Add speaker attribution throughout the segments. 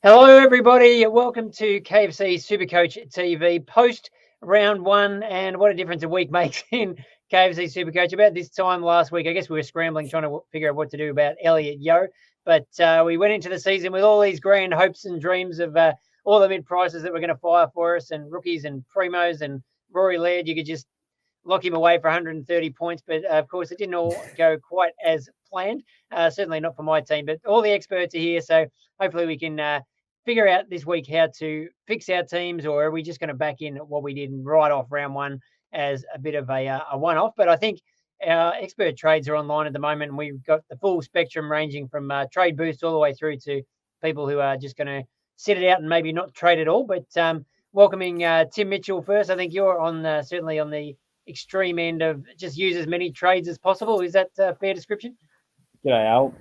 Speaker 1: Hello, everybody. Welcome to KFC SuperCoach TV post round one. And what a difference a week makes in KFC SuperCoach. About this time last week, I guess we were scrambling trying to figure out what to do about Elliot Yeo. But we went into the season with all these grand hopes and dreams of all the mid prices that were going to fire for us, and rookies and primos and Rory Laird. You could just lock him away for 130 points. But of course, it didn't all go quite as planned. Certainly not for my team. But all the experts are here, so hopefully we can figure out this week how to fix our teams, or are we just going to back in what we did and write off round one as a bit of a one-off? But I think our expert trades are online at the moment, and we've got the full spectrum ranging from trade boosts all the way through to people who are just going to sit it out and maybe not trade at all. But welcoming Tim Mitchell first. I think you're on certainly on the extreme end of just use as many trades as possible. Is that a fair description?
Speaker 2: G'day, Al.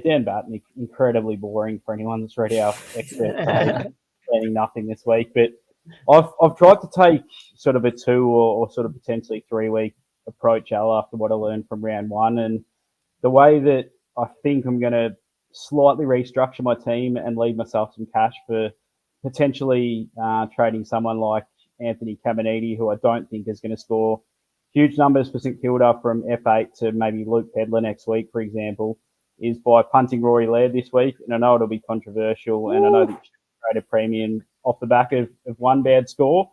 Speaker 2: Dan Batten, incredibly boring for anyone that's read our expert trade, planning nothing this week. But I've tried to take sort of a 2 or sort of potentially 3 week approach, Al, after what I learned from round one. And the way that I think I'm going to slightly restructure my team and leave myself some cash for potentially trading someone like Anthony Caminiti, who I don't think is going to score huge numbers for St Kilda from F8 to maybe Luke Pedler next week, for example, is by punting Rory Laird this week. And I know it'll be controversial, and I know that you should trade a premium off the back of one bad score.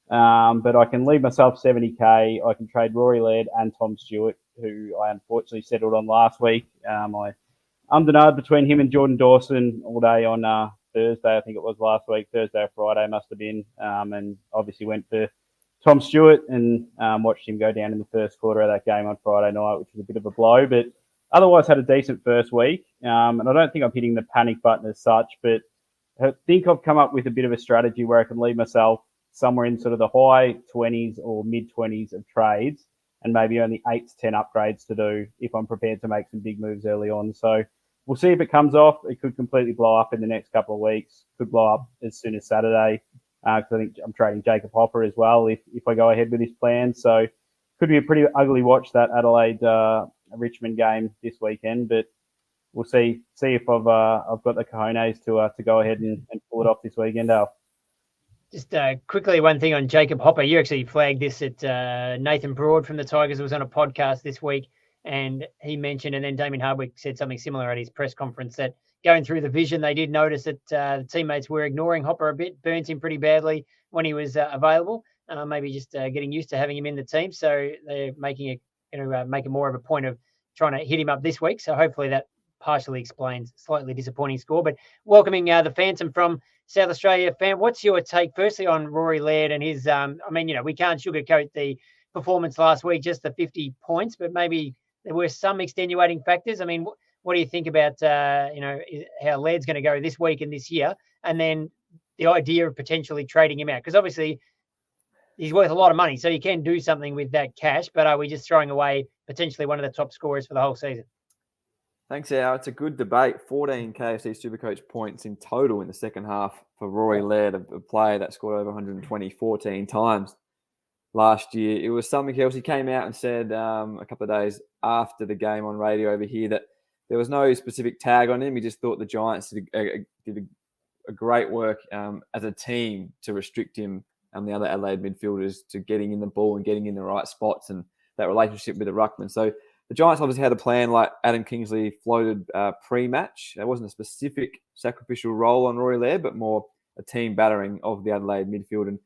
Speaker 2: But I can leave myself 70k. I can trade Rory Laird and Tom Stewart, who I unfortunately settled on last week. I undernard between him and Jordan Dawson all day on Thursday. I think it was last week. Thursday or Friday must have been. And obviously went for Tom Stewart and watched him go down in the first quarter of that game on Friday night, which was a bit of a blow. But otherwise had a decent first week. And I don't think I'm hitting the panic button as such, but I think I've come up with a bit of a strategy where I can leave myself somewhere in sort of the high 20s or mid 20s of trades, and maybe only 8 to 10 upgrades to do if I'm prepared to make some big moves early on. So we'll see if it comes off. It could completely blow up in the next couple of weeks. Could blow up as soon as Saturday. Because I think I'm trading Jacob Hopper as well if I go ahead with this plan. So could be a pretty ugly watch, that Adelaide Richmond game this weekend. But we'll see if I've got the cojones to go ahead and pull it off this weekend, Al.
Speaker 1: Just quickly, one thing on Jacob Hopper. You actually flagged this at Nathan Broad from the Tigers. It was on a podcast this week, and he mentioned, and then Damien Hardwick said something similar at his press conference, that going through the vision, they did notice that the teammates were ignoring Hopper a bit, burnt him pretty badly when he was available. Maybe just getting used to having him in the team. So they're making make it more of a point of trying to hit him up this week. So hopefully that partially explains slightly disappointing score. But welcoming the Phantom from South Australia. Fan, what's your take firstly on Rory Laird and his? We can't sugarcoat the performance last week, just the 50 points, but maybe there were some extenuating factors. I mean, what do you think about, how Laird's going to go this week and this year? And then the idea of potentially trading him out? Because obviously he's worth a lot of money, so you can do something with that cash. But are we just throwing away potentially one of the top scorers for the whole season?
Speaker 3: Thanks, Al. It's a good debate. 14 KFC SuperCoach points in total in the second half for Rory Laird, a player that scored over 120 14 times last year. It was something else. He came out and said a couple of days after the game on radio over here that there was no specific tag on him. He just thought the Giants did a great work as a team to restrict him and the other Adelaide midfielders to getting in the ball and getting in the right spots and that relationship with the ruckman. So the Giants obviously had a plan like Adam Kingsley floated pre-match. There wasn't a specific sacrificial role on Rory Laird, but more a team battering of the Adelaide midfield. And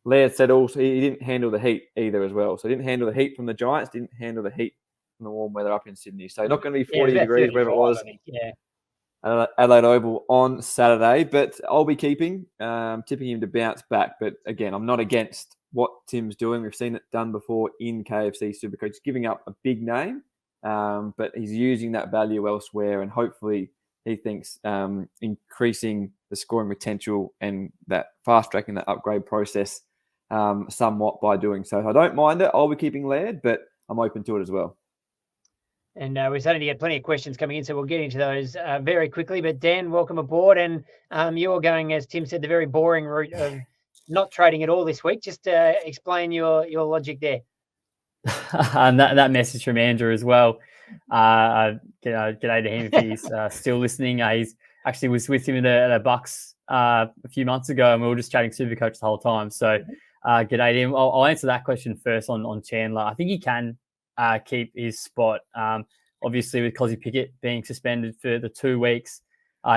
Speaker 3: Laird said also he didn't handle the heat either as well. So he didn't handle the heat from the Giants, didn't handle the heat from the warm weather up in Sydney. So not going to be 40 degrees wherever it was. Adelaide Oval on Saturday. But I'll be tipping him to bounce back. But again, I'm not against what Tim's doing. We've seen it done before in KFC SuperCoach, giving up a big name, but he's using that value elsewhere, and hopefully he thinks increasing the scoring potential and that fast-tracking that upgrade process somewhat by doing so. I don't mind it. I'll be keeping Laird, but I'm open to it as well.
Speaker 1: And we're starting to get plenty of questions coming in, so we'll get into those very quickly. But Dan, welcome aboard. And you're going, as Tim said, the very boring route of not trading at all this week. Just explain your logic there.
Speaker 4: And that message from Andrew as well. G'day to him if he's still listening. He's actually was with him at a Bucks a few months ago, and we were just chatting Supercoach the whole time. So g'day to him. I'll answer that question first on Chandler. I think he can keep his spot. Obviously, with Cozzy Pickett being suspended for the 2 weeks,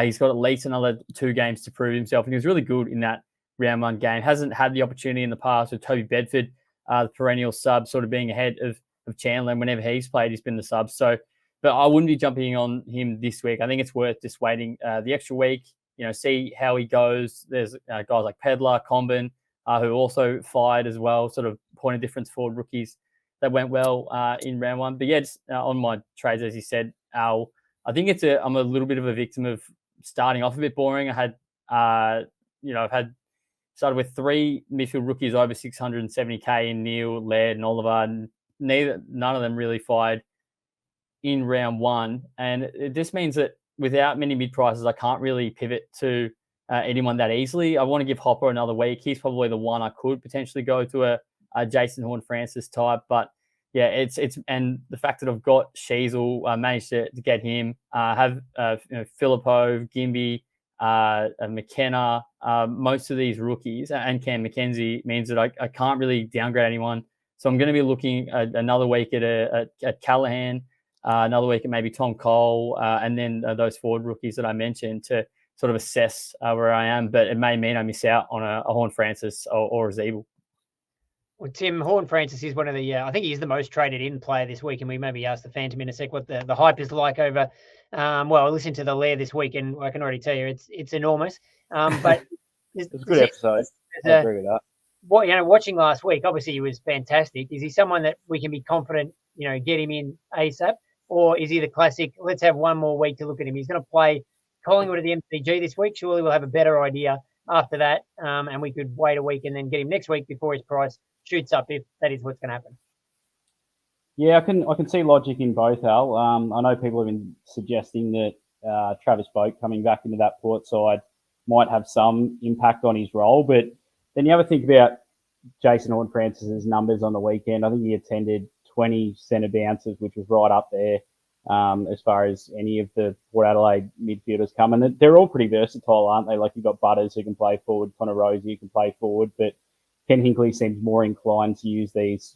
Speaker 4: he's got at least another 2 games to prove himself. And he was really good in that round 1 game. Hasn't had the opportunity in the past with Toby Bedford, the perennial sub, sort of being ahead of Chandler. And whenever he's played, he's been the sub. So, but I wouldn't be jumping on him this week. I think it's worth just waiting the extra week, see how he goes. There's guys like Pedler, Comben, who also fired as well, sort of point of difference forward rookies that went well in round 1. But yeah, just, on my trades, as you said, Al, I think I'm a little bit of a victim of starting off a bit boring. I had, I've started with 3 midfield rookies over 670k in Neil, Laird, and Oliver. And none of them really fired in round 1. And it just means that without many mid prices, I can't really pivot to anyone that easily. I want to give Hopper another week. He's probably the one I could potentially go to a Jason Horne-Francis type. But yeah, it's and the fact that I've got Sheasel, managed to get him, have Filippo, Gimby, McKenna, most of these rookies, and Cam McKenzie means that I can't really downgrade anyone. So I'm going to be looking at another week at Callahan, another week at maybe Tom Cole, and then those forward rookies that I mentioned to sort of assess where I am. But it may mean I miss out on a Horne-Francis or a Zeeble.
Speaker 1: Well, Tim, Horne-Francis is one of the, I think he's the most traded in player this week, and we maybe ask the Phantom in a sec what the hype is like over, I listened to the Lair this week, and I can already tell you it's enormous. But
Speaker 2: it's a good episode. I agree with that.
Speaker 1: Watching last week, obviously he was fantastic. Is he someone that we can be confident, get him in ASAP? Or is he the classic, let's have one more week to look at him? He's going to play Collingwood at the MCG this week. Surely we'll have a better idea after that, and we could wait a week and then get him next week before his price shoots up, if that is what's going to happen.
Speaker 2: Yeah, I can see logic in both, Al. I know people have been suggesting that Travis Boak coming back into that Port side might have some impact on his role, but then you have to think about Jason Horne-Francis's numbers on the weekend. I think he attended 20 centre bounces, which was right up there as far as any of the Port Adelaide midfielders come. And they're all pretty versatile, aren't they? Like you've got Butters who can play forward, Connor Rosie who can play forward, but Ken Hinkley seems more inclined to use these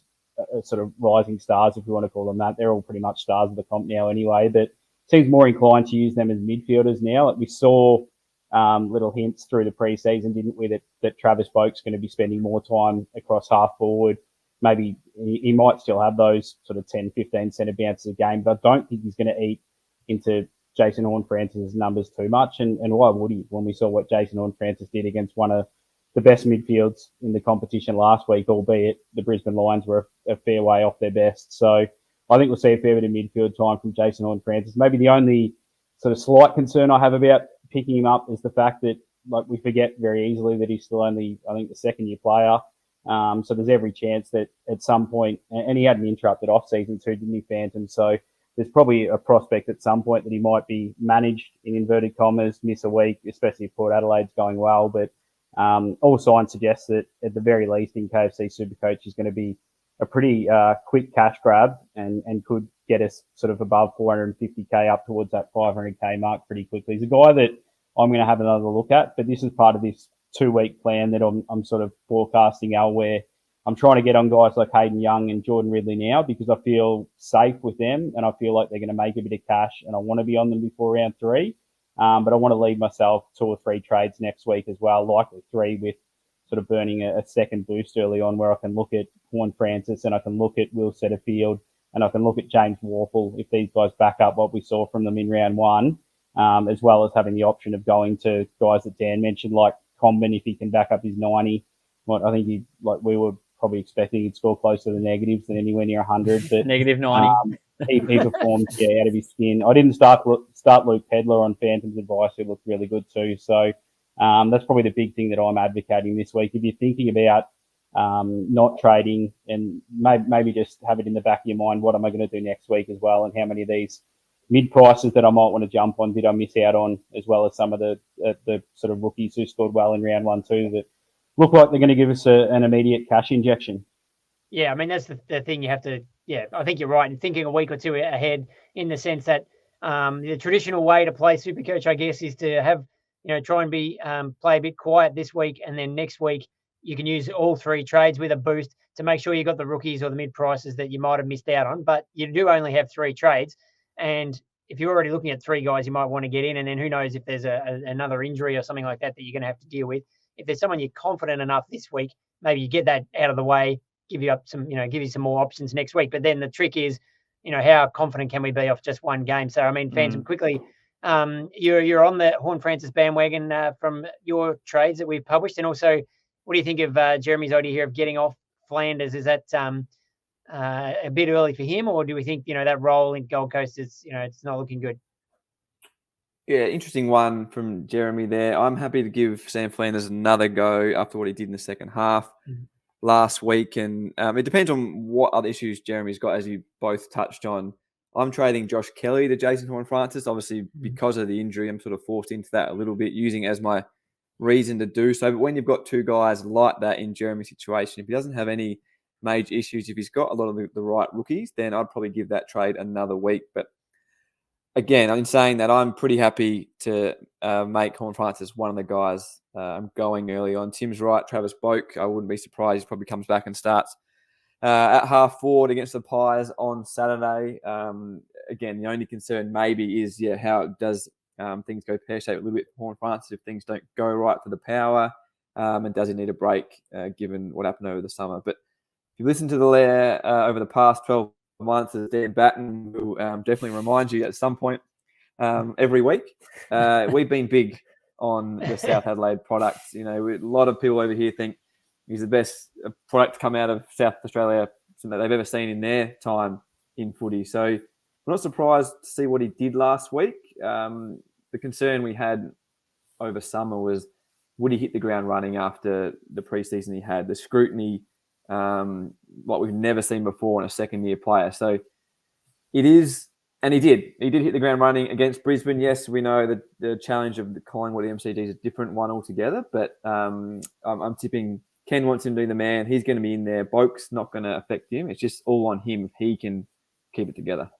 Speaker 2: sort of rising stars, if you want to call them that. They're all pretty much stars of the comp now anyway, but seems more inclined to use them as midfielders now. Like we saw little hints through the preseason, didn't we, that Travis Boak's going to be spending more time across half forward. Maybe he might still have those sort of 10, 15 centre bounces a game, but I don't think he's going to eat into Jason Horne-Francis' numbers too much. And why would he, when we saw what Jason Horne-Francis did against one of the best midfields in the competition last week, albeit the Brisbane Lions were a fair way off their best. So I think we'll see a fair bit of midfield time from Jason Horne-Francis. Maybe the only sort of slight concern I have about picking him up is the fact that, like, we forget very easily that he's still only, I think, the second-year player. So there's every chance that at some point, and he had an interrupted off-season too, didn't he, Phantom? So there's probably a prospect at some point that he might be managed in inverted commas, miss a week, especially if Port Adelaide's going well. But all signs suggest that at the very least in KFC SuperCoach is going to be a pretty quick cash grab and could get us sort of above 450k up towards that 500k mark pretty quickly. He's a guy that I'm going to have another look at, but this is part of this 2-week plan that I'm sort of forecasting, Al, where I'm trying to get on guys like Hayden Young and Jordan Ridley now because I feel safe with them and I feel like they're going to make a bit of cash and I want to be on them before round 3. But I want to leave myself 2 or 3 trades next week as well, likely 3 with sort of burning a second boost early on where I can look at Horne-Francis and I can look at Will Setterfield and I can look at James Warple if these guys back up what we saw from them in round 1, as well as having the option of going to guys that Dan mentioned like Comben if he can back up his 90. I think we were probably expecting he'd score closer to the negatives than anywhere near 100. But
Speaker 4: negative 90.
Speaker 2: He performed out of his skin. I didn't start Luke Pedler on Phantom's advice, who looked really good too. So that's probably the big thing that I'm advocating this week. If you're thinking about not trading and maybe just have it in the back of your mind, what am I going to do next week as well, and how many of these mid prices that I might want to jump on did I miss out on, as well as some of the sort of rookies who scored well in round 1 too that look like they're going to give us an immediate cash injection.
Speaker 1: Yeah, I mean, that's the thing you have to, I think you're right in thinking a week or two ahead in the sense that The traditional way to play Supercoach, I guess, is to have, try and be play a bit quiet this week, and then next week you can use all 3 trades with a boost to make sure you got the rookies or the mid prices that you might have missed out on. But you do only have 3 trades, and if you're already looking at 3 guys, you might want to get in, and then who knows if there's another injury or something like that you're going to have to deal with. If there's someone you're confident enough this week, maybe you get that out of the way, give you some more options next week. But then the trick is, how confident can we be off just one game? So, I mean, Phantom, quickly, you're on the Horn Francis bandwagon from your trades that we've published. And also, what do you think of Jeremy's idea here of getting off Flanders? Is that a bit early for him, or do we think, that role in Gold Coast is, it's not looking good?
Speaker 3: Yeah, interesting one from Jeremy there. I'm happy to give Sam Flanders another go after what he did in the second half last week. And it depends on what other issues Jeremy's got, as you both touched on. I'm trading Josh Kelly to Jason Horne-Francis. Obviously, because of the injury, I'm sort of forced into that a little bit, using it as my reason to do so. But when you've got 2 guys like that in Jeremy's situation, if he doesn't have any major issues, if he's got a lot of the right rookies, then I'd probably give that trade another week. But again, in saying that, I'm pretty happy to make Horne-Francis one of the guys I'm going early on. Tim's right, Travis Boak, I wouldn't be surprised. He probably comes back and starts at half forward against the Pies on Saturday. Again, the only concern maybe is, how does things go pear-shaped a little bit for Horne-Francis if things don't go right for the power, and does he need a break given what happened over the summer? But if you listen to the Lair over the past 12 months, as Dan Batten will definitely remind you at some point every week, we've been big on the South Adelaide products. A lot of people over here think he's the best product to come out of South Australia that they've ever seen in their time in footy. So I'm not surprised to see what he did last week. The concern we had over summer was, would he hit the ground running after the preseason he had? The scrutiny, what we've never seen before in a second-year player. So it is, and he did. He did hit the ground running against Brisbane. Yes, we know that the challenge of the Collingwood MCG is a different one altogether, but I'm tipping Ken wants him to be the man. He's going to be in there. Boak's not going to affect him. It's just all on him if he can keep it together.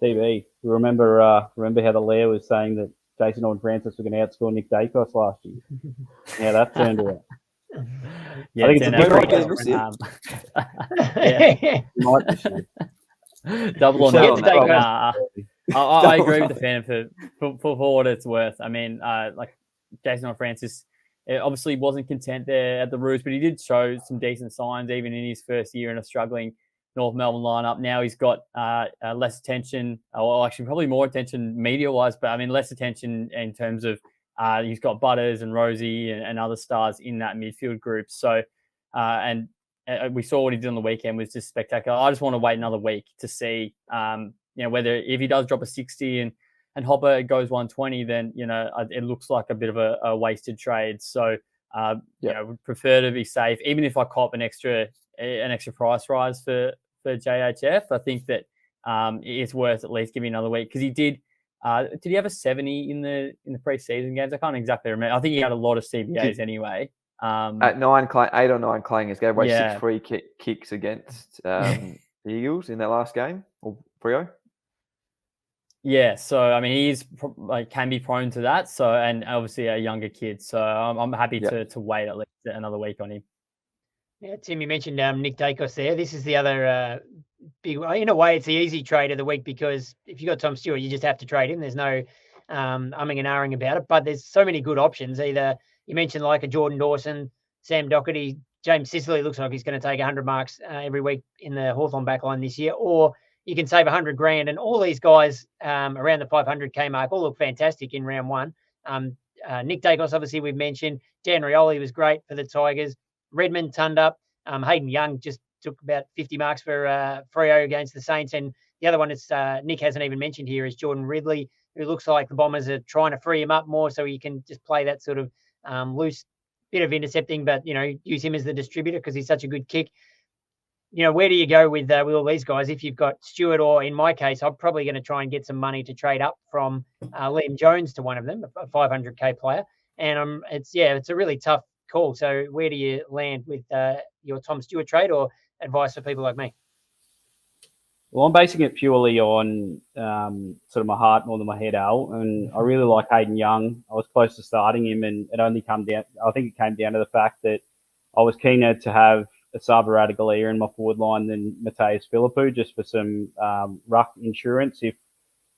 Speaker 2: DB, remember how the Lair was saying that Jason Horne-Francis were going to outscore Nick Dacos last year? Yeah, that turned out.
Speaker 4: Yeah,
Speaker 2: I think it's
Speaker 4: a double on that. I agree with the fan for what it's worth. I mean, like Jason Horne-Francis obviously wasn't content there at the Roos, but he did show some decent signs even in his first year in a struggling North Melbourne lineup. Now he's got less attention, or actually probably more attention media-wise, but I mean less attention in terms of he's got Butters and Rosie and other stars in that midfield group. So, and we saw what he did on the weekend was just spectacular. I just want to wait another week to see, whether if he does drop a 60 and Hopper goes 120, then, it looks like a bit of a wasted trade. So, would prefer to be safe, even if I cop an extra price rise for JHF. I think that it's worth at least giving another week, because he did he have a 70 in the preseason games? I can't exactly remember. I think he had a lot of CBAs anyway.
Speaker 3: At 8 or 9 clangers, gave away 6 free kicks against the Eagles in that last game, or Freo.
Speaker 4: Yeah, so I mean, he's can be prone to that. So, and obviously a younger kid. So I'm happy to wait at least another week on him.
Speaker 1: Yeah, Tim, you mentioned Nick Dacos there. This is the other big. In a way, it's the easy trade of the week, because if you got Tom Stewart, you just have to trade him. There's no umming and ahhing about it. But there's so many good options. Either you mentioned like a Jordan Dawson, Sam Doherty, James Sicily looks like he's going to take 100 marks every week in the Hawthorn backline this year, or you can save $100,000. And all these guys around the 500K mark all look fantastic in round one. Nick Dacos, obviously, we've mentioned. Dan Rioli was great for the Tigers. Redmond turned up. Hayden Young just took about 50 marks for Freo against the Saints. And the other one is Nick hasn't even mentioned here is Jordan Ridley, who looks like the Bombers are trying to free him up more so he can just play that sort of loose bit of intercepting, but, use him as the distributor because he's such a good kick. Where do you go with all these guys? If you've got Stewart, or in my case, I'm probably going to try and get some money to trade up from Liam Jones to one of them, a 500K player. And it's a really tough call. So where do you land with your Tom Stewart trade, or advice for people like me?
Speaker 2: Well, I'm basing it purely on sort of my heart more than my head, Al. And I really like Hayden Young. I was close to starting him, and it only come down. I think it came down to the fact that I was keener to have a Sava Radaglia in my forward line than Mateus Philippou, just for some ruck insurance if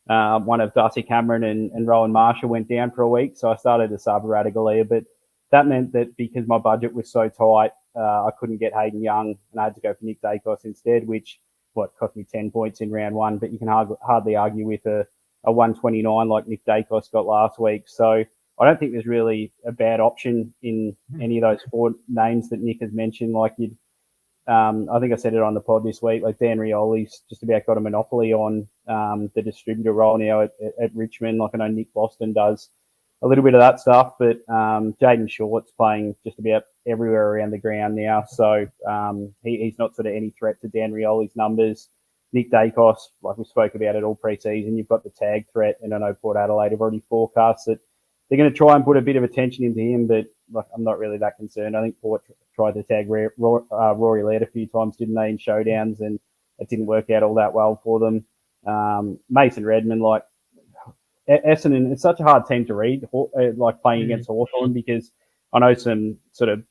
Speaker 2: one of Darcy Cameron and Rowan Marshall went down for a week. So I started a Sava Radaglia, but that meant that because my budget was so tight, I couldn't get Hayden Young, and I had to go for Nick Dacos instead, which cost me 10 points in round one, but you can hardly argue with a 129 like Nick Dacos got last week. So I don't think there's really a bad option in any of those four names that Nick has mentioned. Like I think I said it on the pod this week, like Dan Rioli's just about got a monopoly on the distributor role now at Richmond. Like I know Nick Boston does a little bit of that stuff, but Jaden Short's playing just about everywhere around the ground now. So he's not sort of any threat to Dan Rioli's numbers. Nick Dacos, like we spoke about it all pre-season, you've got the tag threat, and I know Port Adelaide have already forecast that they're going to try and put a bit of attention into him, but like I'm not really that concerned. I think Port tried to tag Rory Laird a few times, didn't they, in showdowns, and it didn't work out all that well for them. Mason Redmond, like Essendon, it's such a hard team to read, like playing against Hawthorn, because I know some sort of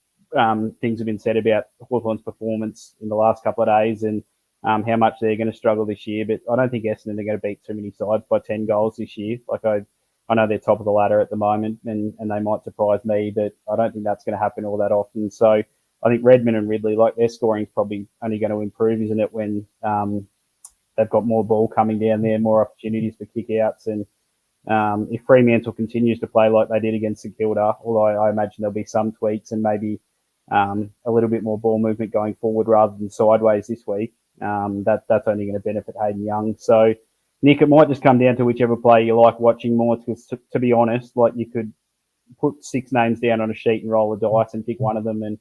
Speaker 2: things have been said about Hawthorn's performance in the last couple of days and how much they're going to struggle this year. But I don't think Essendon are going to beat too many sides by 10 goals this year. Like I know they're top of the ladder at the moment, and they might surprise me, but I don't think that's going to happen all that often. So I think Redmond and Ridley, like their scoring is probably only going to improve, isn't it, when they've got more ball coming down there, more opportunities for kick-outs. And if Fremantle continues to play like they did against St Kilda, although I imagine there'll be some tweaks and maybe a little bit more ball movement going forward rather than sideways this week, that's only going to benefit Hayden Young. So, Nick, it might just come down to whichever player you like watching more, because to be honest, like you could put 6 names down on a sheet and roll the dice and pick one of them, and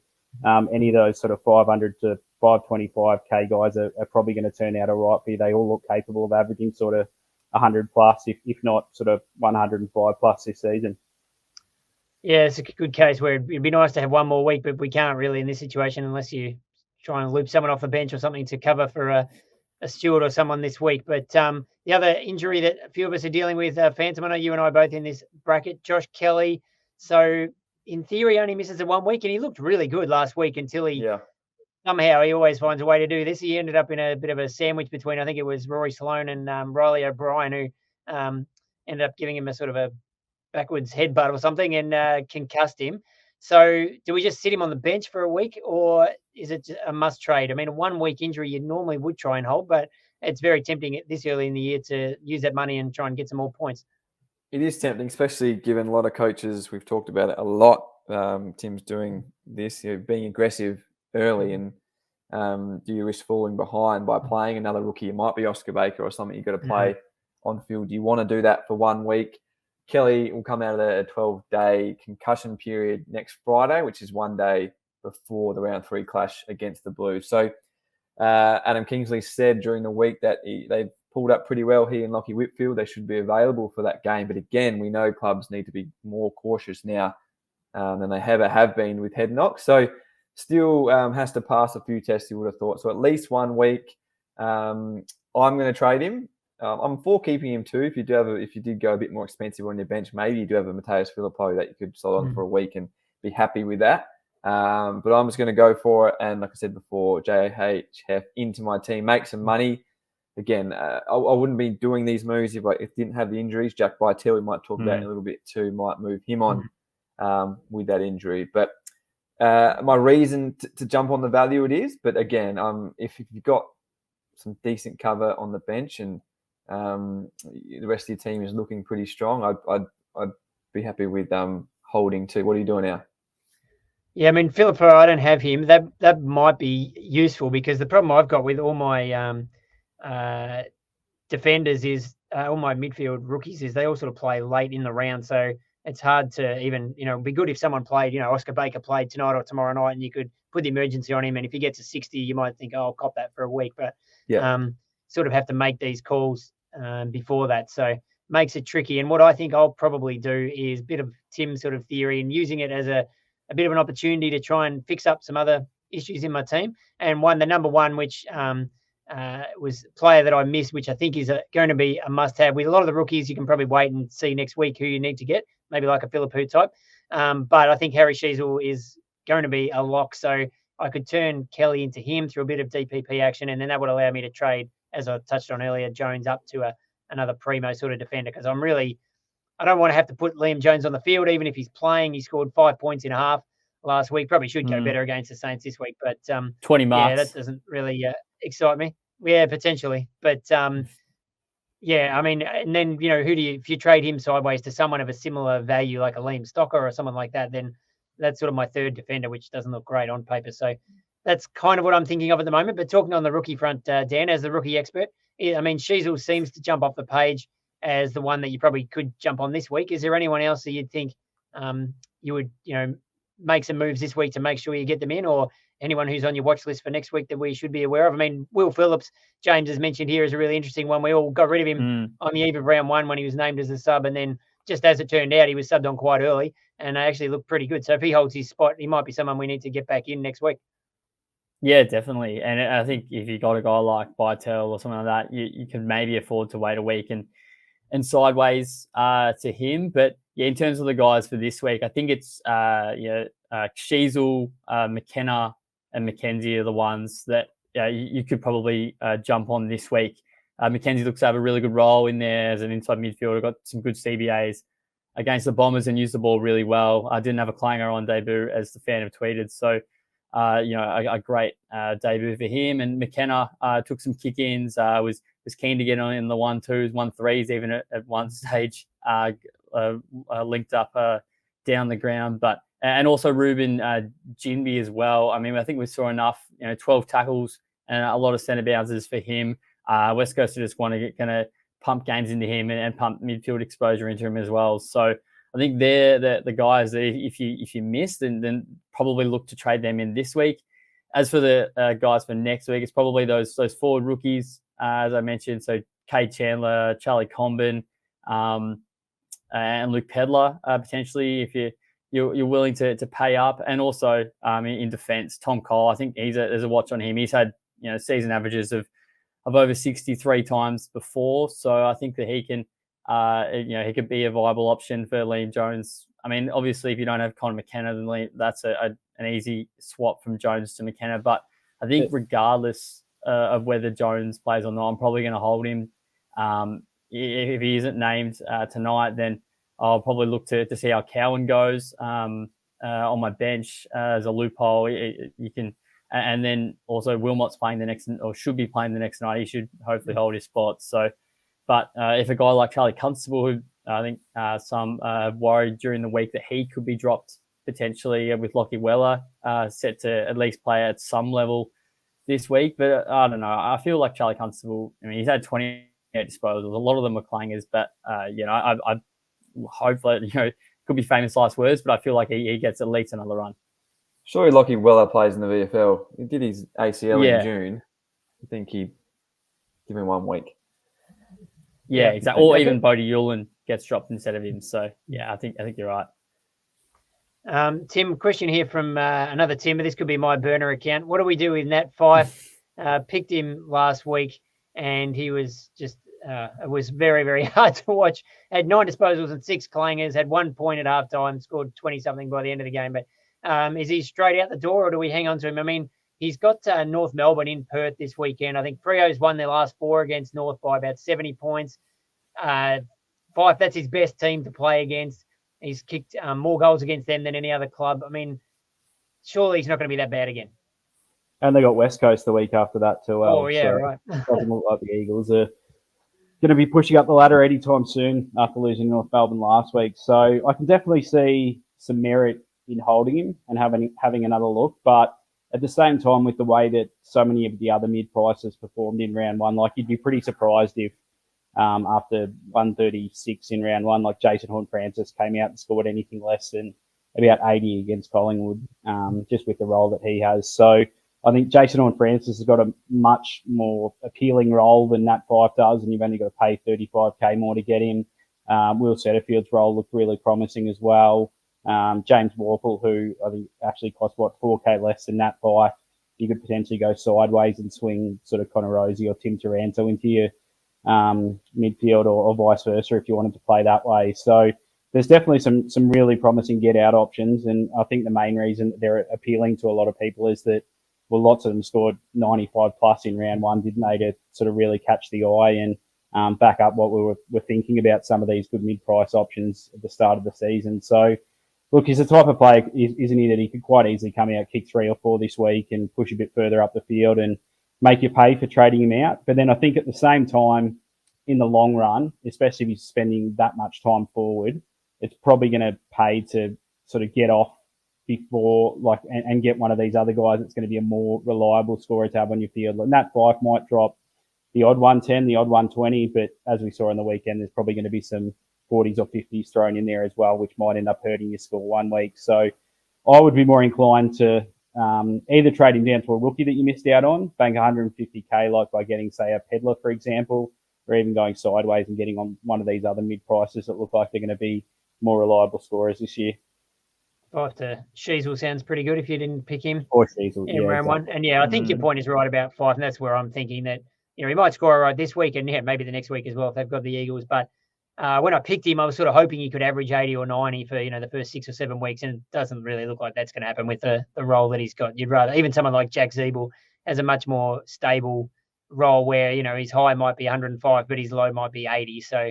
Speaker 2: any of those sort of 500 to 525k guys are probably going to turn out all right for you. They all look capable of averaging sort of 100 plus, if not sort of 105 plus this season.
Speaker 1: Yeah, it's a good case where it'd be nice to have one more week, but we can't really in this situation unless you try and loop someone off the bench or something to cover for a Stewart or someone this week. But the other injury that a few of us are dealing with, Phantom, I know you and I are both in this bracket, Josh Kelly. So in theory, only misses it 1 week, and he looked really good last week until somehow he always finds a way to do this. He ended up in a bit of a sandwich between, I think it was Rory Sloane and Riley O'Brien, who ended up giving him a sort of a backwards headbutt or something and concussed him. So do we just sit him on the bench for a week, or is it a must trade? I mean, a 1 week injury you normally would try and hold, but it's very tempting this early in the year to use that money and try and get some more points.
Speaker 3: It is tempting, especially given a lot of coaches, we've talked about it a lot, Tim's doing this, being aggressive early, and do you risk falling behind by playing another rookie? It might be Oscar Baker or something you've got to play on field. Do you want to do that for 1 week? Kelly will come out of a 12-day concussion period next Friday, which is 1 day before the round 3 clash against the Blues. So Adam Kingsley said during the week that they've pulled up pretty well, he and Lockie Whitfield. They should be available for that game. But again, we know clubs need to be more cautious now than they ever have been with head knocks. So still has to pass a few tests, you would have thought. So at least 1 week. I'm going to trade him. I'm for keeping him too. If you did go a bit more expensive on your bench, maybe you do have a Mateus Philippou that you could sell on for a week and be happy with that. But I'm just going to go for it. And like I said before, JHF into my team, make some money. Again, I wouldn't be doing these moves if I didn't have the injuries. Jack Bytel, we might talk about in a little bit too, might move him on with that injury. But my reason to jump on the value it is. But again, if you've got some decent cover on the bench and the rest of your team is looking pretty strong, I'd be happy with holding too. What are you doing now?
Speaker 1: Yeah, I mean, Philippou, I don't have him. That might be useful, because the problem I've got with all my defenders is all my midfield rookies is they all sort of play late in the round. So it's hard to even, it'd be good if someone played, Oscar Baker played tonight or tomorrow night, and you could put the emergency on him. And if he gets a 60, you might think, I'll cop that for a week. But sort of have to make these calls before that. So makes it tricky. And what I think I'll probably do is a bit of Tim's sort of theory and using it as a bit of an opportunity to try and fix up some other issues in my team. And the number one, which was a player that I missed, which I think is going to be a must-have. With a lot of the rookies, you can probably wait and see next week who you need to get, maybe like a Philippou type. But I think Harry Sheasel is going to be a lock, so I could turn Kelly into him through a bit of DPP action, and then that would allow me to trade, as I touched on earlier, Jones up to another primo sort of defender, because I don't want to have to put Liam Jones on the field, even if he's playing. He scored 5 points in a half last week. Probably should go better against the Saints this week, but
Speaker 4: 20 marks.
Speaker 1: Yeah, that doesn't really excite me. Yeah, potentially, but yeah, I mean, and then if you trade him sideways to someone of a similar value, like a Liam Stocker or someone like that, then that's sort of my third defender, which doesn't look great on paper. So that's kind of what I'm thinking of at the moment. But talking on the rookie front, Dan, as the rookie expert, I mean, Sheasel seems to jump off the page as the one that you probably could jump on this week. Is there anyone else that you'd think you would, make some moves this week to make sure you get them in, or anyone who's on your watch list for next week that we should be aware of? I mean, Will Phillips, James has mentioned here, is a really interesting one. We all got rid of him on the eve of round one when he was named as a sub, and then just as it turned out, he was subbed on quite early and actually looked pretty good. So if he holds his spot, he might be someone we need to get back in next week.
Speaker 4: Yeah, definitely. And I think if you got a guy like Bytel or something like that, you can maybe afford to wait a week and sideways to him. But yeah, in terms of the guys for this week, I think it's Sheasel, McKenna, and McKenzie are the ones that you could probably jump on this week. McKenzie looks to have a really good role in there as an inside midfielder. Got some good CBAs against the Bombers and used the ball really well. I didn't have a clanger on debut, as the fan have tweeted. So, a great debut for him. And McKenna took some kick-ins, was keen to get on in the 1-2s, 1-3s, even at one stage, linked up down the ground. And also Ruben Jinby as well. I mean, I think we saw enough, 12 tackles and a lot of centre bounces for him. West Coast are just going to pump games into him and pump midfield exposure into him as well. So I think they're the guys that if you missed, then probably look to trade them in this week. As for the guys for next week, it's probably those forward rookies, as I mentioned. So Cade Chandler, Charlie Comben, and Luke Pedler, potentially, if you're willing to pay up. And also in defence, Tom Cole, I think there's a watch on him. He's had season averages of over 63 times before, so I think that he can he could be a viable option for Liam Jones. I mean, obviously, if you don't have Connor McKenna, then that's an easy swap from Jones to McKenna. But I think regardless of whether Jones plays or not, I'm probably going to hold him. If he isn't named tonight, then I'll probably look to see how Cowan goes on my bench as a loophole. You can, and then also Wilmot's playing the next, or should be playing the next night. He should hopefully hold his spot. So, but if a guy like Charlie Constable, who I think some worried during the week that he could be dropped potentially with Lockie Weller, set to at least play at some level this week. But I don't know. I feel like Charlie Constable, I mean, he's had 28 disposals. A lot of them are clangers, but I hopefully, could be famous last words, but I feel like he gets at least another run.
Speaker 3: Surely Lockie Weller plays in the VFL. He did his ACL in June. I think he'd give him 1 week.
Speaker 4: Yeah, exactly. Or even Bodie Yulin gets dropped instead of him. So yeah, I think you're right.
Speaker 1: Tim, question here from another Tim, but this could be my burner account. What do we do with Nat Fyfe? Picked him last week, and he was just it was very, very hard to watch. Had 9 disposals and 6 clangers, had 1 point at halftime, scored 20-something by the end of the game. But is he straight out the door, or do we hang on to him? I mean, he's got North Melbourne in Perth this weekend. I think Freo's won their last 4 against North by about 70 points. Fyfe, that's his best team to play against. He's kicked more goals against them than any other club. I mean, surely he's not going to be that bad again.
Speaker 2: And they got West Coast the week after that too.
Speaker 1: Oh, yeah,
Speaker 2: so
Speaker 1: right.
Speaker 2: It doesn't look like the Eagles are going to be pushing up the ladder anytime soon after losing North Melbourne last week. So I can definitely see some merit in holding him and having another look. But at the same time, with the way that so many of the other mid-prices performed in round one, like you'd be pretty surprised if after 136 in round one, like Jason Horne-Francis came out and scored anything less than about 80 against Collingwood, just with the role that he has. So I think Jason Horne-Francis has got a much more appealing role than Nat Fyfe does, and you've only got to pay $35K more to get him. Will Setterfield's role looked really promising as well. James Warple, who I think actually cost, $4K less than Nat Fyfe. you could potentially go sideways and swing sort of Connor Rosie or Tim Taranto into your midfield or vice versa if you wanted to play that way. So there's definitely some really promising get-out options, and I think the main reason that they're appealing to a lot of people is that, well, lots of them scored 95 plus in round one, didn't they, to sort of really catch the eye and back up what we were thinking about some of these good mid-price options at the start of the season. So, look, he's the type of player, isn't he, that he could quite easily come out, kick 3 or 4 this week and push a bit further up the field and make you pay for trading him out. But then I think at the same time, in the long run, especially if he's spending that much time forward, it's probably going to pay to sort of get off before, like, and get one of these other guys that's going to be a more reliable scorer to have on your field. Like Nat Fyfe might drop the odd 110, the odd 120, but as we saw on the weekend, there's probably going to be some 40s or 50s thrown in there as well, which might end up hurting your score one week. So I would be more inclined to either trade him down to a rookie that you missed out on, bank 150k, like by getting, say, a Pedler, for example, or even going sideways and getting on one of these other mid-prices that look like they're going to be more reliable scorers this year.
Speaker 1: Sheasel sounds pretty good if you didn't pick him.
Speaker 2: Or Sheasel,
Speaker 1: in round one. And I think your point is right about Fyfe, and that's where I'm thinking that, he might score all right this week and maybe the next week as well if they've got the Eagles. But when I picked him, I was sort of hoping he could average 80 or 90 for, the first 6 or 7 weeks, and it doesn't really look like that's going to happen with the role that he's got. You'd rather, even someone like Jack Zeeble has a much more stable role where, his high might be 105, but his low might be 80. So,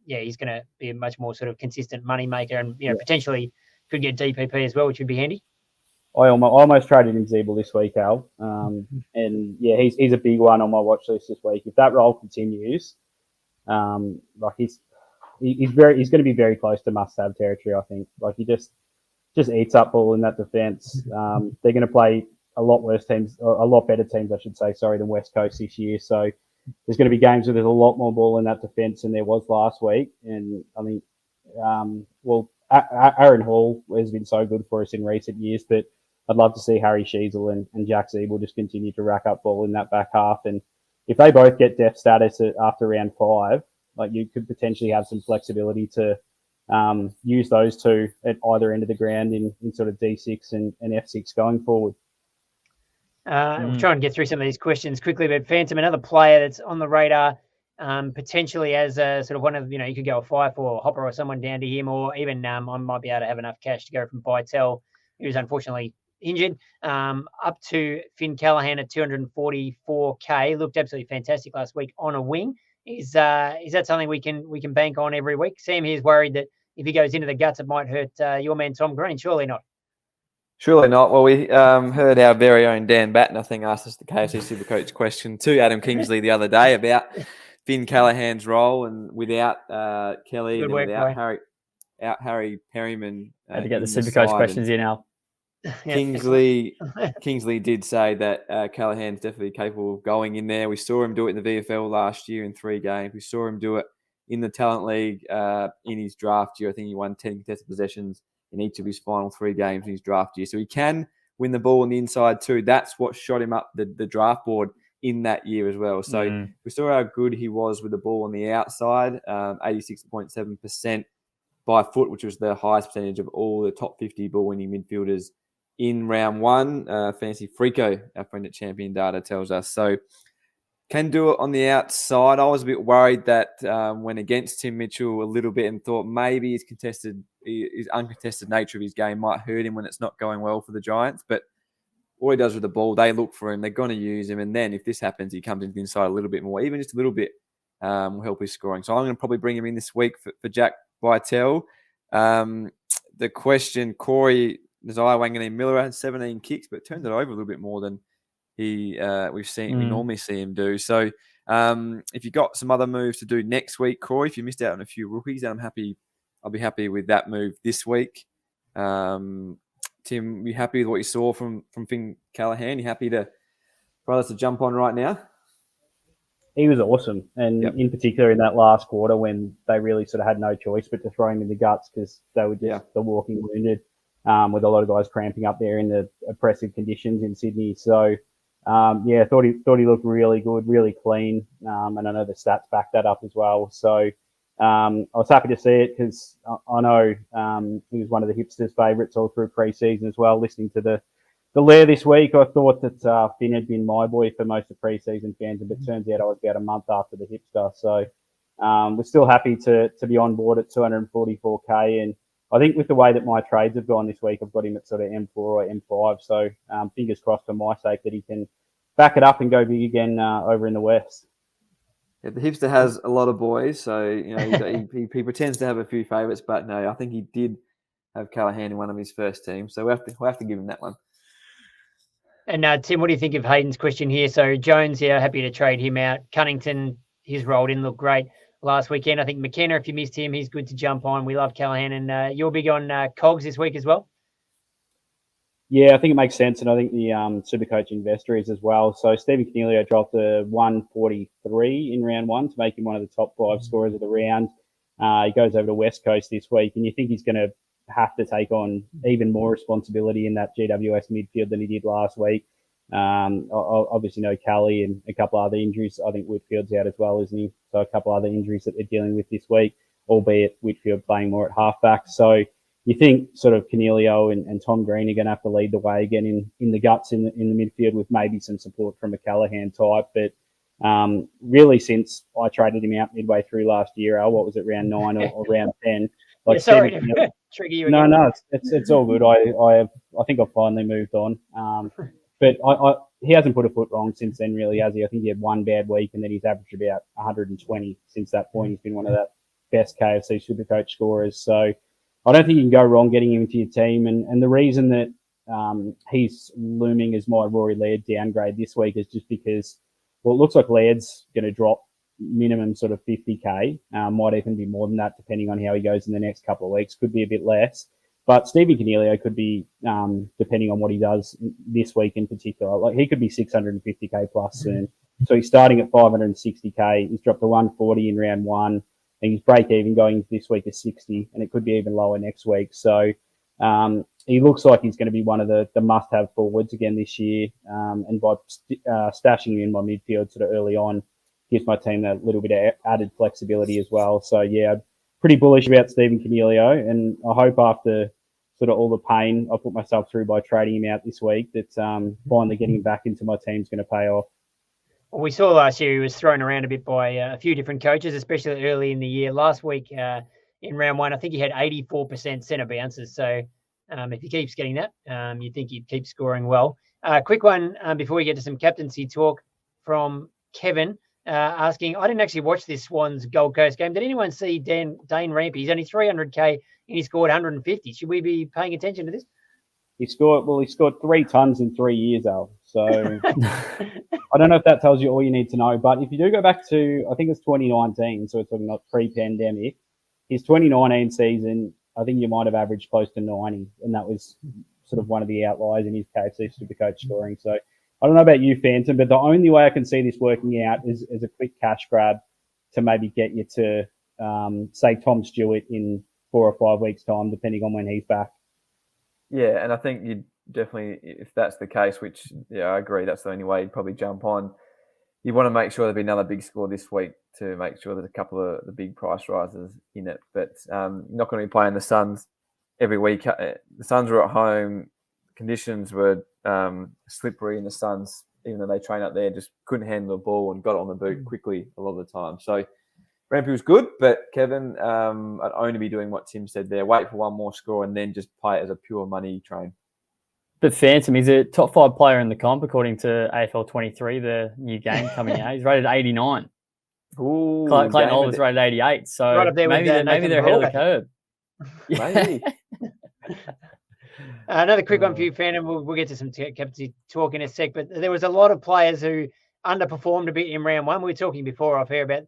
Speaker 1: he's going to be a much more sort of consistent money maker and, potentially could get DPP as well, which would be handy.
Speaker 2: I almost traded him Zeeble this week, Al. And he's a big one on my watch list this week. If that role continues, he's going to be very close to must-have territory, I think. Like, he just eats up ball in that defence. They're going to play a lot better teams, I should say, than West Coast this year. So there's going to be games where there's a lot more ball in that defence than there was last week. And I think, Aaron Hall has been so good for us in recent years, but I'd love to see Harry Sheasel and Jack Zeeble just continue to rack up ball in that back half. And if they both get depth status after round 5, like, you could potentially have some flexibility to use those two at either end of the ground in sort of D6 and F6 going forward.
Speaker 1: We'll try and get through some of these questions quickly, but Phantom, another player that's on the radar, potentially as a sort of one of, you could go a Fyfe or Hopper or someone down to him, or even I might be able to have enough cash to go from Bytel, who's unfortunately injured, up to Finn Callahan at 244k. Looked absolutely fantastic last week on a wing. Is that something we can bank on every week? Sam here's worried that if he goes into the guts, it might hurt your man Tom Green. Surely not.
Speaker 3: Surely not. Well, we heard our very own Dan Batten, I think, asked us the KFC SuperCoach question to Adam Kingsley the other day about Finn Callahan's role, and without Kelly and without Harry Perryman.
Speaker 4: Had to get the SuperCoach questions in, Al.
Speaker 3: Kingsley did say that Callahan's definitely capable of going in there. We saw him do it in the VFL last year in 3 games. We saw him do it in the Talent League in his draft year. I think he won 10 contested possessions in each of his final 3 games in his draft year. So he can win the ball on the inside too. That's what shot him up the draft board in that year as well. So we saw how good he was with the ball on the outside, 86.7% by foot, which was the highest percentage of all the top 50 ball-winning midfielders in round 1. Fancy Frico, our friend at Champion Data, tells us. So can do it on the outside. I was a bit worried that went against Tim Mitchell a little bit and thought maybe his uncontested nature of his game might hurt him when it's not going well for the Giants. But all he does with the ball, they look for him. They're going to use him. And then if this happens, he comes into the inside a little bit more, even just a little bit will help his scoring. So I'm going to probably bring him in this week for Jack Bytel. The question, Corey Nazai Wanganeen Miller had 17 kicks, but turned it over a little bit more than we normally see him do. So if you've got some other moves to do next week, Corey, if you missed out on a few rookies, then I'll be happy with that move this week. Tim, you happy with what you saw from Finn Callahan? You happy for us to jump on right now?
Speaker 2: He was awesome. And in particular in that last quarter when they really sort of had no choice but to throw him in the guts because they were just the walking wounded, with a lot of guys cramping up there in the oppressive conditions in Sydney. So, I thought he looked really good, really clean. And I know the stats back that up as well. So I was happy to see it because I know he was one of the hipsters' favourites all through pre-season as well, listening to the the Lair this week. I thought that Finn had been my boy for most of pre-season fans, but it turns out I was about a month after the hipster. So we're still happy to be on board at 244K. And I think with the way that my trades have gone this week, I've got him at sort of M4 or M5. So fingers crossed for my sake that he can back it up and go big again over in the West.
Speaker 3: Yeah, the hipster has a lot of boys, so he pretends to have a few favourites, but no, I think he did have Callaghan in one of his first teams, so we'll have to give him that one.
Speaker 1: And Tim, what do you think of Hayden's question here? So Jones, happy to trade him out. Cunnington, his rolled in, looked great last weekend. I think McKenna, if you missed him, he's good to jump on. We love Callaghan, and you're big on Cogs this week as well.
Speaker 2: Yeah, I think it makes sense, and I think the Supercoach investor is as well. So Stephen Cornelio dropped a 143 in round one to make him one of the top 5 scorers of the round. He goes over to West Coast this week, and you think he's going to have to take on even more responsibility in that GWS midfield than he did last week. Obviously, no Kelly and a couple other injuries. I think Whitfield's out as well, isn't he? So a couple other injuries that they're dealing with this week, albeit Whitfield playing more at halfback. So you think sort of Cornelio and Tom Green are going to have to lead the way again in the guts in the midfield with maybe some support from a Callaghan type. But really, since I traded him out midway through last year, what was it, round 9 or round 10? Like
Speaker 1: sorry to trigger you again.
Speaker 2: No, it's all good. I think I've finally moved on. But he hasn't put a foot wrong since then, really, has he? I think he had one bad week, and then he's averaged about 120 since that point. He's been one of the best KFC Supercoach scorers. So I don't think you can go wrong getting him into your team. And the reason that he's looming as my Rory Laird downgrade this week is just because, well, it looks like Laird's going to drop minimum sort of 50K. Might even be more than that, depending on how he goes in the next couple of weeks. Could be a bit less. But Stephen Cornelio could be, depending on what he does this week in particular, like he could be 650K plus soon. So he's starting at 560K. He's dropped to 140 in round one. And his break even going into this week is 60, and it could be even lower next week. So he looks like he's going to be one of the must-have forwards again this year. And by stashing him in my midfield sort of early on, gives my team a little bit of added flexibility as well. So, yeah, pretty bullish about Stephen Cornelio, and I hope after sort of all the pain I put myself through by trading him out this week that finally getting him back into my team is going to pay off.
Speaker 1: Well, we saw last year he was thrown around a bit by a few different coaches, especially early in the year. Last week in round one, I think he had 84% centre bounces. So if he keeps getting that, you'd think he'd keep scoring well. Quick one before we get to some captaincy talk from Kevin asking, I didn't actually watch this Swans Gold Coast game. Did anyone see Dane Rampy? He's only 300K and he scored 150. Should we be paying attention to this?
Speaker 2: He scored 3 tons in 3 years, Al. So I don't know if that tells you all you need to know. But if you do go back to, I think it's 2019, so we're talking about pre-pandemic, his 2019 season, I think you might have averaged close to 90, and that was sort of one of the outliers in his KFC Supercoach scoring. So I don't know about you, Phantom, but the only way I can see this working out is a quick cash grab to maybe get you to, say, Tom Stewart in 4 or 5 weeks' time, depending on when he's back.
Speaker 3: Yeah, and I think you'd definitely, if that's the case, which, yeah, I agree, that's the only way you'd probably jump on. You want to make sure there'll be another big score this week to make sure there's a couple of the big price rises in it. But you're not going to be playing the Suns every week. The Suns were at home. Conditions were slippery, and the Suns, even though they train up there, just couldn't handle the ball and got it on the boot quickly a lot of the time. So Rampy was good, but Kevin, I'd only be doing what Tim said there. Wait for one more score and then just play it as a pure money train.
Speaker 4: But Phantom, he's a top 5 player in the comp, according to AFL 23, the new game coming out. He's rated 89.
Speaker 3: Ooh,
Speaker 4: Clayton Oliver's rated 88. So
Speaker 1: right up there
Speaker 4: maybe
Speaker 1: with,
Speaker 4: they're ahead of the curve.
Speaker 3: Maybe.
Speaker 1: Another quick one for you, Phantom. We'll get to some captaincy talk in a sec, but there was a lot of players who underperformed a bit in round one. We were talking before off here about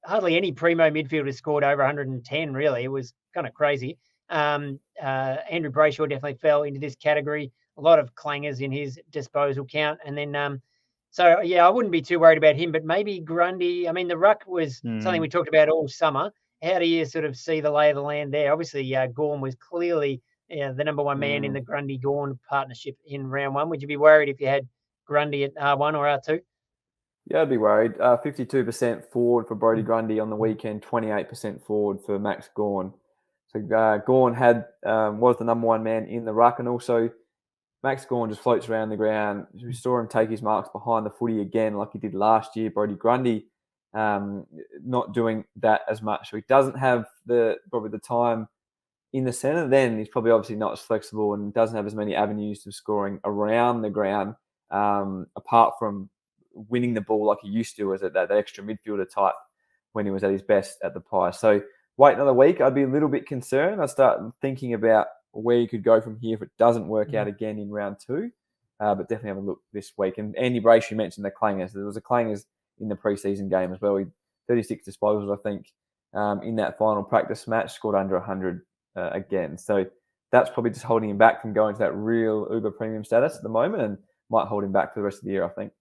Speaker 1: hardly any primo midfielder scored over 110, really. It was kind of crazy. Andrew Brayshaw definitely fell into this category. A lot of clangers in his disposal count. And then, so, yeah, I wouldn't be too worried about him, but maybe Grundy. I mean, the ruck was something we talked about all summer. How do you sort of see the lay of the land there? Obviously, Gorn was clearly the number one man in the Grundy-Gorn partnership in round one. Would you be worried if you had Grundy at R1 or R2?
Speaker 3: Yeah, I'd be worried. 52% forward for Brodie Grundy on the weekend, 28% forward for Max Gawn. So Gawn was the number one man in the ruck, and also Max Gawn just floats around the ground. We saw him take his marks behind the footy again, like he did last year. Brodie Grundy not doing that as much. So he doesn't have probably the time in the centre. Then he's probably obviously not as flexible and doesn't have as many avenues of scoring around the ground, apart from winning the ball like he used to as that extra midfielder type when he was at his best at the Pies. So wait another week. I'd be a little bit concerned. I'd start thinking about where you could go from here if it doesn't work out again in round 2. But definitely have a look this week. And Andy Brace, you mentioned the clangers. There was a clangers in the preseason game as well. He 36 disposals, I think, in that final practice match, scored under 100 again. So that's probably just holding him back from going to that real uber premium status at the moment, and might hold him back for the rest of the year, I think.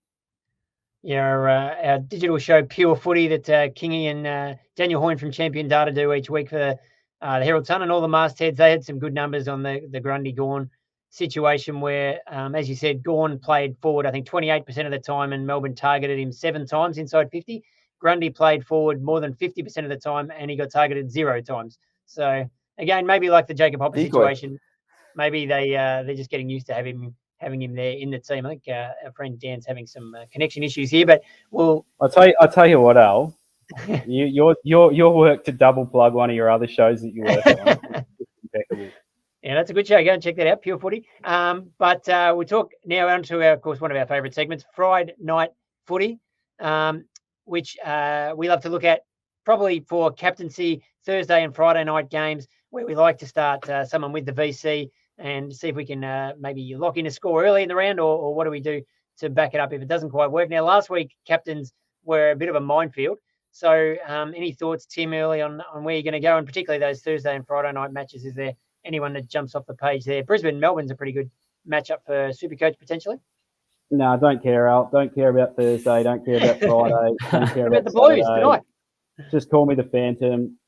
Speaker 1: Yeah, our digital show Pure Footy that Kingy and Daniel Hoyne from Champion Data do each week for the Herald Sun and all the mastheads. They had some good numbers on the Grundy Gawn situation where, as you said, Gawn played forward, I think 28% of the time, and Melbourne targeted him 7 times inside 50. Grundy played forward more than 50% of the time, and he got targeted 0 times. So again, maybe like the Jacob Hopper situation, maybe they're just getting used to having him there in the team. I think our friend Dan's having some connection issues here, but I'll
Speaker 2: tell you what, Al. Your work to double plug one of your other shows that you work on is impeccable.
Speaker 1: Yeah, that's a good show. Go and check that out, Pure Footy. But we'll talk now on to, of course, one of our favourite segments, Friday Night Footy, which we love to look at probably for captaincy Thursday and Friday night games, where we like to start someone with the VC and see if we can maybe lock in a score early in the round, or what do we do to back it up if it doesn't quite work. Now, last week, captains were a bit of a minefield. So any thoughts, Tim, early on where you're going to go, and particularly those Thursday and Friday night matches? Is there anyone that jumps off the page there? Brisbane, Melbourne's a pretty good matchup for Supercoach potentially.
Speaker 2: No, don't care, Al. Don't care about Thursday. Don't care about Friday. Don't care
Speaker 1: about the Blues tonight.
Speaker 2: Just call me the Phantom.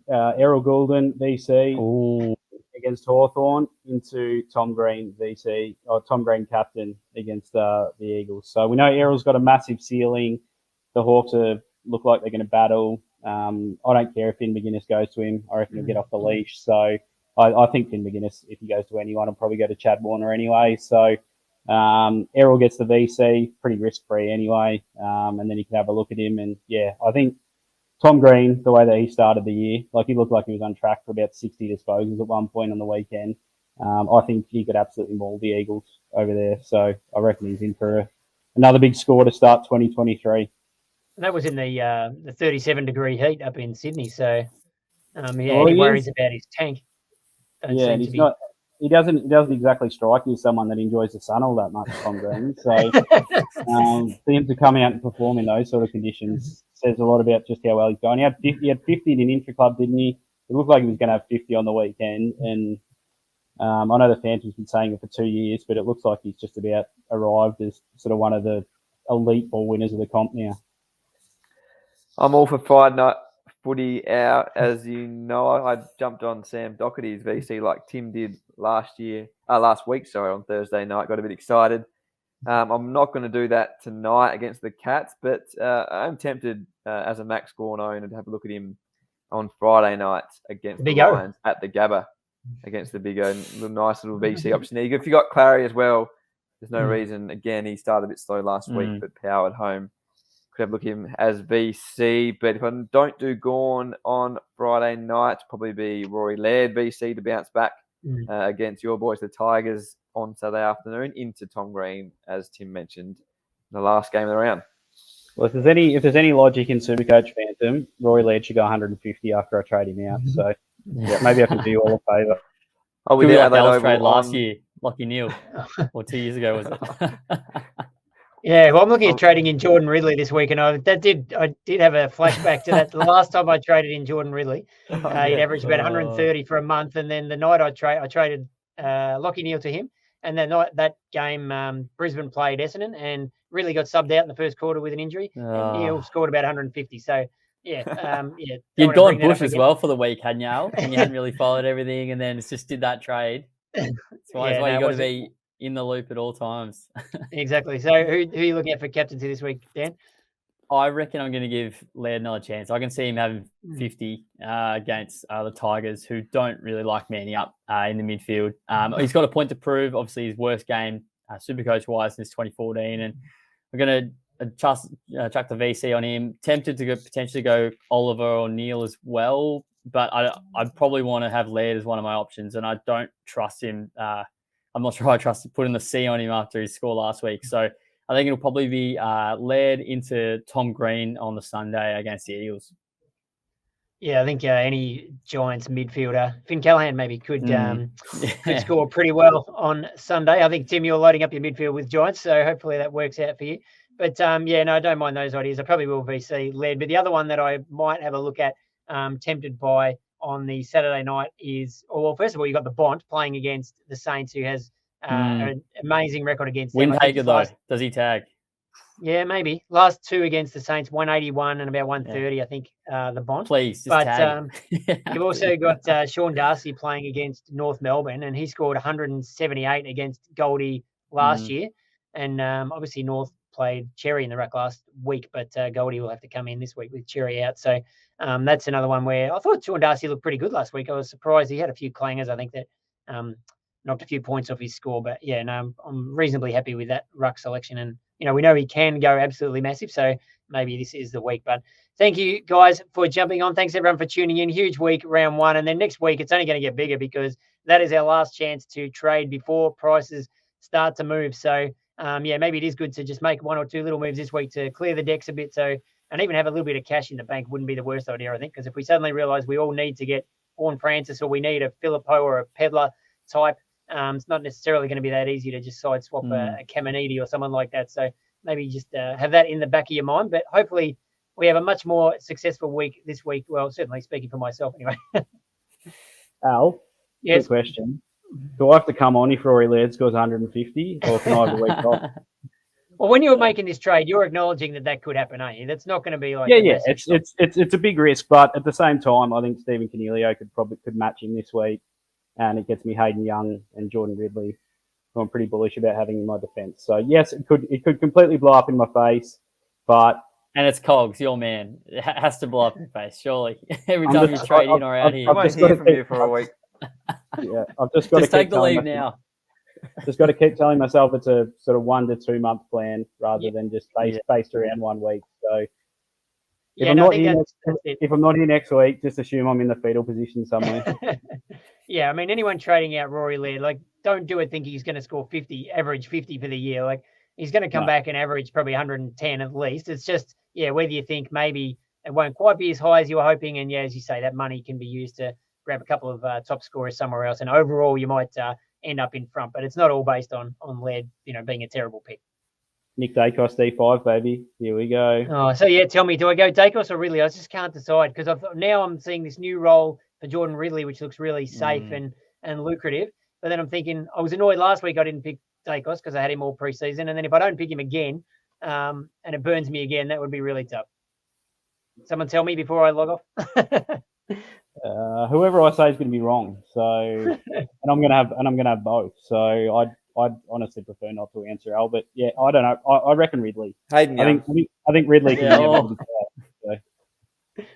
Speaker 2: Errol Goulden, VC, against Hawthorn, into Tom Green, VC, or Tom Green captain against the Eagles. So we know Errol's got a massive ceiling. The Hawks look like they're going to battle. I don't care if Finn McGuinness goes to him. I reckon he'll get off the leash. So I think Finn McGuinness, if he goes to anyone, will probably go to Chad Warner anyway. So Errol gets the VC, pretty risk-free anyway, and then you can have a look at him. And, yeah, I think Tom Green, the way that he started the year, like he looked like he was on track for about 60 disposals at one point on the weekend. I think he could absolutely maul the Eagles over there. So I reckon he's in for another big score to start 2023.
Speaker 1: And that was in the 37-degree heat up in Sydney. So, he worries about his tank.
Speaker 2: Yeah, he doesn't exactly strike me as someone that enjoys the sun all that much, Tom Green. So for him to come out and perform in those sort of conditions says a lot about just how well he's going. He had 50 in an intra-club, didn't he? It looked like he was going to have 50 on the weekend. And I know the Phantom's been saying it for 2 years, but it looks like he's just about arrived as sort of one of the elite ball winners of the comp now.
Speaker 3: I'm all for Friday Night Footy out. As you know, I jumped on Sam Doherty's VC like Tim did last week, on Thursday night. Got a bit excited. I'm not going to do that tonight against the Cats, but I'm tempted as a Max Gawn owner to have a look at him on Friday night against the Lions at the Gabba against the Big O. Nice little VC option there. If you got Clary as well, there's no reason. Again, he started a bit slow last week, but power at home. Could have a look at him as VC, but if I don't do Gawn on Friday night, probably be Rory Laird VC to bounce back against your boys, the Tigers, on Saturday afternoon into Tom Green, as Tim mentioned, the last game of the round.
Speaker 2: Well, if there's any logic in Supercoach Phantom, Rory Laird should go 150 after I trade him out. So maybe I can do you all a favour.
Speaker 3: Oh, we did that
Speaker 4: trade last year, Lockie Neal, or 2 years ago, was it?
Speaker 1: Yeah, well, I'm looking at trading in Jordan Ridley this week, and I did have a flashback to that. The last time I traded in Jordan Ridley, he'd averaged about 130 for a month, and then the night I traded Lockie Neal to him, and then that game Brisbane played Essendon and really got subbed out in the first quarter with an injury, and Neal scored about 150. So yeah.
Speaker 4: You'd gone Bush as well for the week, hadn't you, Al? And you hadn't really followed everything, and then just did that trade. That's why you got to be in the loop at all times.
Speaker 1: Exactly. So who are you looking at for captaincy this week, Dan?
Speaker 4: I reckon I'm going to give Laird another chance. I can see him having 50 against the Tigers, who don't really like manning up in the midfield. He's got a point to prove. Obviously, his worst game, Supercoach-wise, since 2014. And we're going to chuck the VC on him. Tempted to potentially go Oliver or Neil as well, but I'd probably want to have Laird as one of my options, and I don't trust him. I'm not sure I trust putting the C on him after his score last week. So I think it'll probably be Laird into Tom Green on the Sunday against the Eagles.
Speaker 1: Yeah, I think any Giants midfielder, Finn Callahan maybe could score pretty well on Sunday. I think, Tim, you're loading up your midfield with Giants, so hopefully that works out for you. But, I don't mind those ideas. I probably will VC Laird. But the other one that I might have a look at, tempted by on the Saturday night is, first of all, you got the Bont playing against the Saints, who has an amazing record against them.
Speaker 4: Windhager, though, does he tag?
Speaker 1: Yeah, maybe. Last two against the Saints, 181 and about 130, I think, the Bont.
Speaker 4: Please, just tag.
Speaker 1: You've also got Sean Darcy playing against North Melbourne, and he scored 178 against Goldie last year. And obviously North played Cherry in the ruck last week, but Goldie will have to come in this week with Cherry out. So that's another one where I thought Sean Darcy looked pretty good last week. I was surprised. He had a few clangers, I think, that knocked a few points off his score. But, I'm reasonably happy with that ruck selection. And, we know he can go absolutely massive, so maybe this is the week. But thank you, guys, for jumping on. Thanks, everyone, for tuning in. Huge week, round one. And then next week, it's only going to get bigger because that is our last chance to trade before prices start to move. So, maybe it is good to just make one or two little moves this week to clear the decks a bit. And even have a little bit of cash in the bank wouldn't be the worst idea, I think, because if we suddenly realise we all need to get Vaughan Francis or we need a Filippo or a Pedler type, it's not necessarily going to be that easy to just side swap a Caminiti or someone like that. So maybe just have that in the back of your mind. But hopefully we have a much more successful week this week. Well, certainly speaking for myself anyway.
Speaker 2: Al,
Speaker 1: yes.
Speaker 2: Good question. Do I have to come on if Rory Laird scores 150 or can I have a week off?
Speaker 1: Well, when you're making this trade, you're acknowledging that could happen, aren't you? That's not going to be like
Speaker 2: It's a big risk, but at the same time, I think Stephen Canelio could match him this week. And it gets me Hayden Young and Jordan Ridley, who I'm pretty bullish about having in my defence. So yes, it could completely blow up in my face, but
Speaker 4: and it's Cogs, your man. It has to blow up in your face, surely. Every time you trade in or out here,
Speaker 3: I won't hear from you for a week.
Speaker 2: Yeah, I've just got to
Speaker 4: take the lead now.
Speaker 2: Just got to keep telling myself it's a sort of 1 to 2 month plan rather than just based around 1 week. So. If I'm not here next week, just assume I'm in the fetal position somewhere.
Speaker 1: Yeah, I mean, anyone trading out Rory Laird, don't do it thinking he's going to score 50, average 50 for the year. He's going to come back and average probably 110 at least. It's just, whether you think maybe it won't quite be as high as you were hoping. And, as you say, that money can be used to grab a couple of top scorers somewhere else. And overall, you might end up in front. But it's not all based on Laird, being a terrible pick.
Speaker 2: Nick Dacos, D5, baby. Here we go.
Speaker 1: Oh, so tell me, do I go Dacos or Ridley? I just can't decide because now I'm seeing this new role for Jordan Ridley, which looks really safe and lucrative. But then I'm thinking, I was annoyed last week I didn't pick Dacos because I had him all preseason. And then if I don't pick him again and it burns me again, that would be really tough. Someone tell me before I log off.
Speaker 2: Whoever I say is going to be wrong. So, and I'm going to have both. So I'd honestly prefer not to answer Al, but I don't know. I reckon Ridley.
Speaker 3: Hayden Young.
Speaker 2: I think Ridley can be so.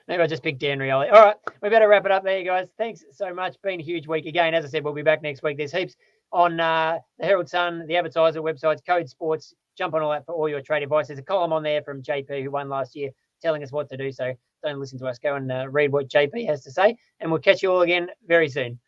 Speaker 1: Maybe I just picked Dan Rioli. All right, we better wrap it up there, guys. Thanks so much. Been a huge week again. As I said, we'll be back next week. There's heaps on the Herald Sun, the Advertiser websites, Code Sports. Jump on all that for all your trade advice. There's a column on there from JP who won last year, telling us what to do. So don't listen to us. Go and read what JP has to say, and we'll catch you all again very soon.